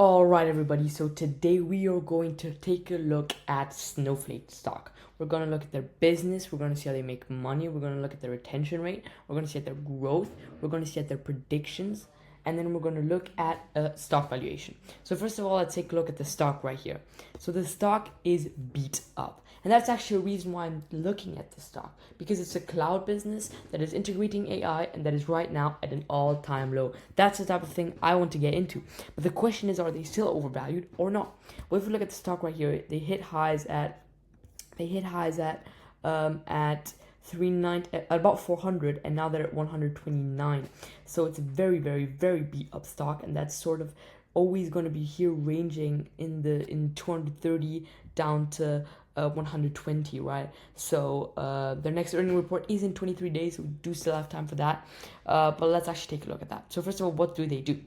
All right, everybody. So today we are going to take a look at Snowflake stock. We're going to look at their business. We're going to see how they make money. We're going to look at their retention rate. We're going to see at their growth. We're going to see at their predictions. And then we're going to look at stock valuation. So first of all, let's take a look at the stock right here. So the stock is beat up. And that's actually a reason why I'm looking at the stock, because it's a cloud business that is integrating AI and that is right now at an all-time low. That's the type of thing I want to get into. But the question is, are they still overvalued or not? Well, if we look at the stock right here, they hit highs at 390 at about 400, and now they're at 129. So it's a very, very, very beat up stock, and that's sort of always going to be here ranging in 230 down to 120, right? So their next earning report is in 23 days, so we do still have time for that. But let's actually take a look at that. So first of all, what do they do?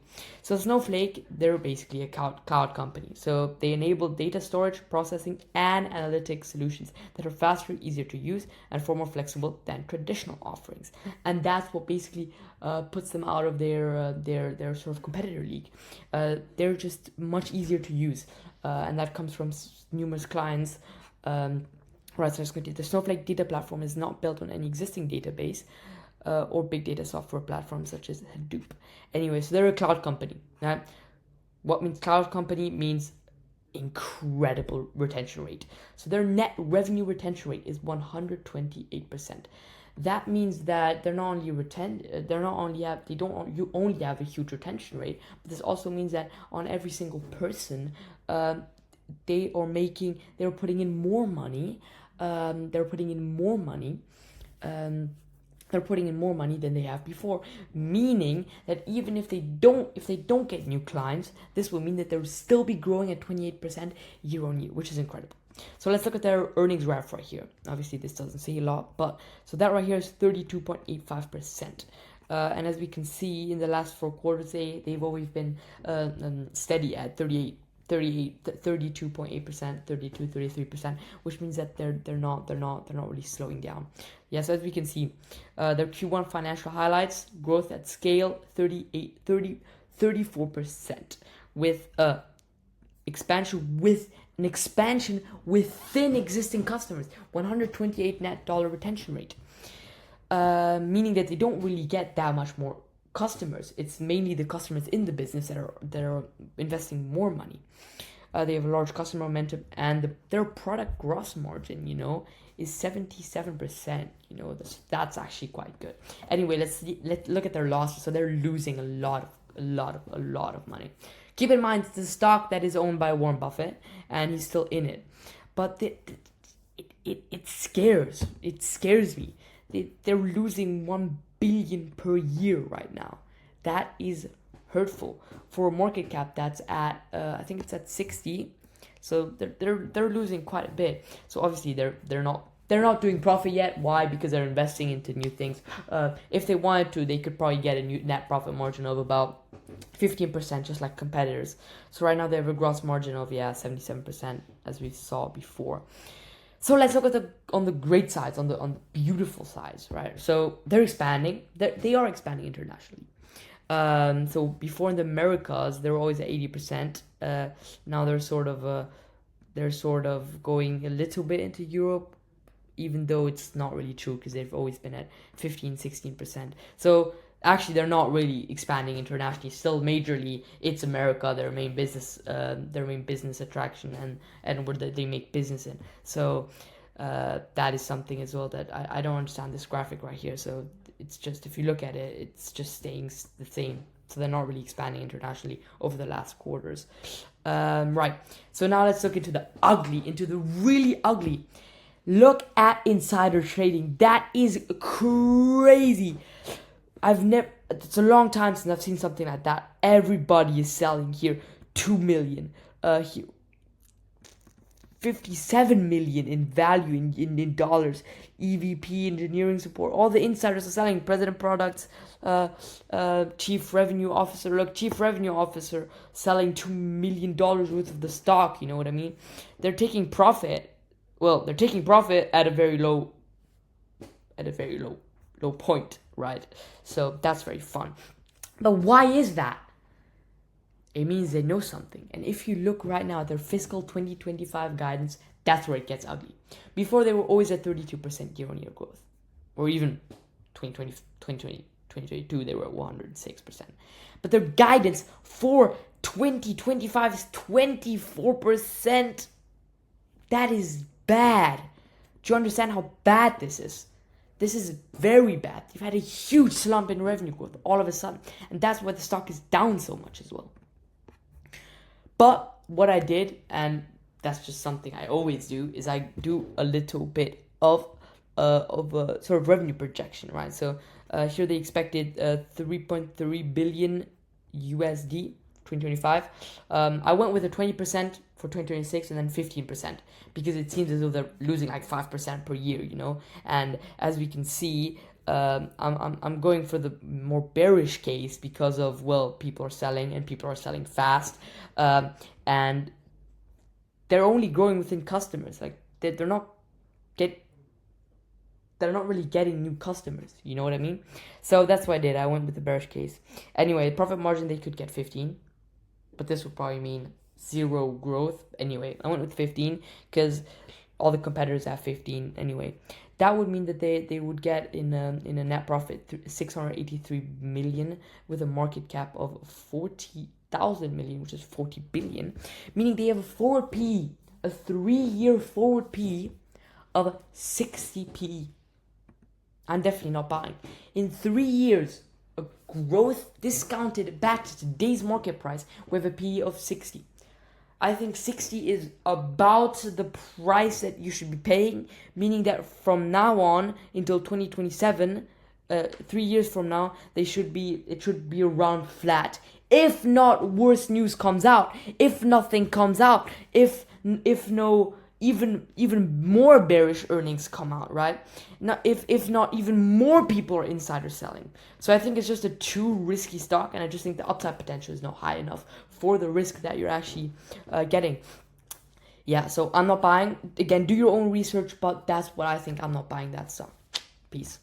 So Snowflake, they're basically a cloud company. So they enable data storage, processing, and analytics solutions that are faster, easier to use, and far more flexible than traditional offerings. And that's what basically puts them out of their sort of competitor league. They're just much easier to use, and that comes from numerous clients. Right, so the Snowflake data platform is not built on any existing database or big data software platforms such as Hadoop. Anyway, so they're a cloud company. Right? What means cloud company means incredible retention rate. So their net revenue retention rate is 128%. That means that you only have a huge retention rate, but this also means that on every single person, they're putting in more money. They're putting in more money than they have before, meaning that even if they don't get new clients, this will mean that they'll still be growing at 28% year on year, which is incredible. So let's look at their earnings graph right here. Obviously this doesn't say a lot, but so that right here is 32.85%. And as we can see in the last 4 quarters, they've always been steady at 32.8%, 32, 33%, which means that they're not really slowing down. Yes, as we can see, their Q1 financial highlights: growth at scale 34%, with an expansion within existing customers, 128 net dollar retention rate, meaning that they don't really get that much more customers. It's mainly the customers in the business that are investing more money. They have a large customer momentum, and their product gross margin, is 77%. That's actually quite good. Anyway, let's look at their losses. So they're losing a lot of money. Keep in mind, it's a stock that is owned by Warren Buffett, and he's still in it. But it scares me. They're losing $1 billion per year right now. That is hurtful for a market cap that's at I think it's at 60. So they're losing quite a bit. So obviously they're not doing profit yet. Why? Because they're investing into new things. If they wanted to, they could probably get a new net profit margin of about 15%, just like competitors. So right now they have a gross margin of 77%, as we saw before. So let's look at on the great sides, on the beautiful sides, right? So they're expanding. They are expanding internationally. So before in the Americas, they were always at 80%. Now they're sort of going a little bit into Europe, even though it's not really true, because they've always been at 15-16%. So actually, they're not really expanding internationally. Still, majorly, it's America, their main business attraction, and where they make business in. So that is something as well that I don't understand this graphic right here. So it's just, if you look at it, it's just staying the same. So they're not really expanding internationally over the last quarters. Right. So now let's look into the really ugly. Look at insider trading. That is crazy. It's a long time since I've seen something like that. Everybody is selling here. 2 million. Here, 57 million in value in dollars. EVP, engineering support. All the insiders are selling. President products, chief revenue officer. Look, chief revenue officer selling $2 million worth of the stock. You know what I mean? They're taking profit. Well, they're taking profit at a very low point, right? So that's very fun. But why is that? it means they know something. And if you look right now at their fiscal 2025 guidance, that's where it gets ugly. Before, they were always at 32% year-on-year growth. Or even 2022, they were at 106%. But their guidance for 2025 is 24%. That is bad. Do you understand how bad this is? This is very bad. You've had a huge slump in revenue growth all of a sudden. And that's why the stock is down so much as well. But what I did, and that's just something I always do, is I do a little bit of a sort of revenue projection, right? So here they expected 3.3 billion USD 2025. I went with a 20% for 2026 and then 15% because it seems as though they're losing like 5% per year, you know. And as we can see, I'm going for the more bearish case because of, well, people are selling and people are selling fast, and they're only growing within customers. Like they're not really getting new customers. You know what I mean? So that's what I did. I went with the bearish case. Anyway, profit margin, they could get 15, but this would probably mean zero growth. Anyway, I went with 15 because all the competitors have 15 anyway. That would mean that they would get in a net profit 683 million with a market cap of 40,000 million, which is 40 billion, meaning they have a forward P, a 3-year forward P of 60p. I'm definitely not buying. In 3 years, a growth discounted back to today's market price with a P of 60. I think 60 is about the price that you should be paying, meaning that from now on until 2027, 3 years from now, it should be around flat. If not worse news comes out, if nothing comes out, if no even more bearish earnings come out, right? Now, if not even more people are insider selling. So I think it's just a too risky stock, and I just think the upside potential is not high enough for the risk that you're actually getting. Yeah, so I'm not buying. Again, do your own research, but that's what I think. I'm not buying that stock. Peace.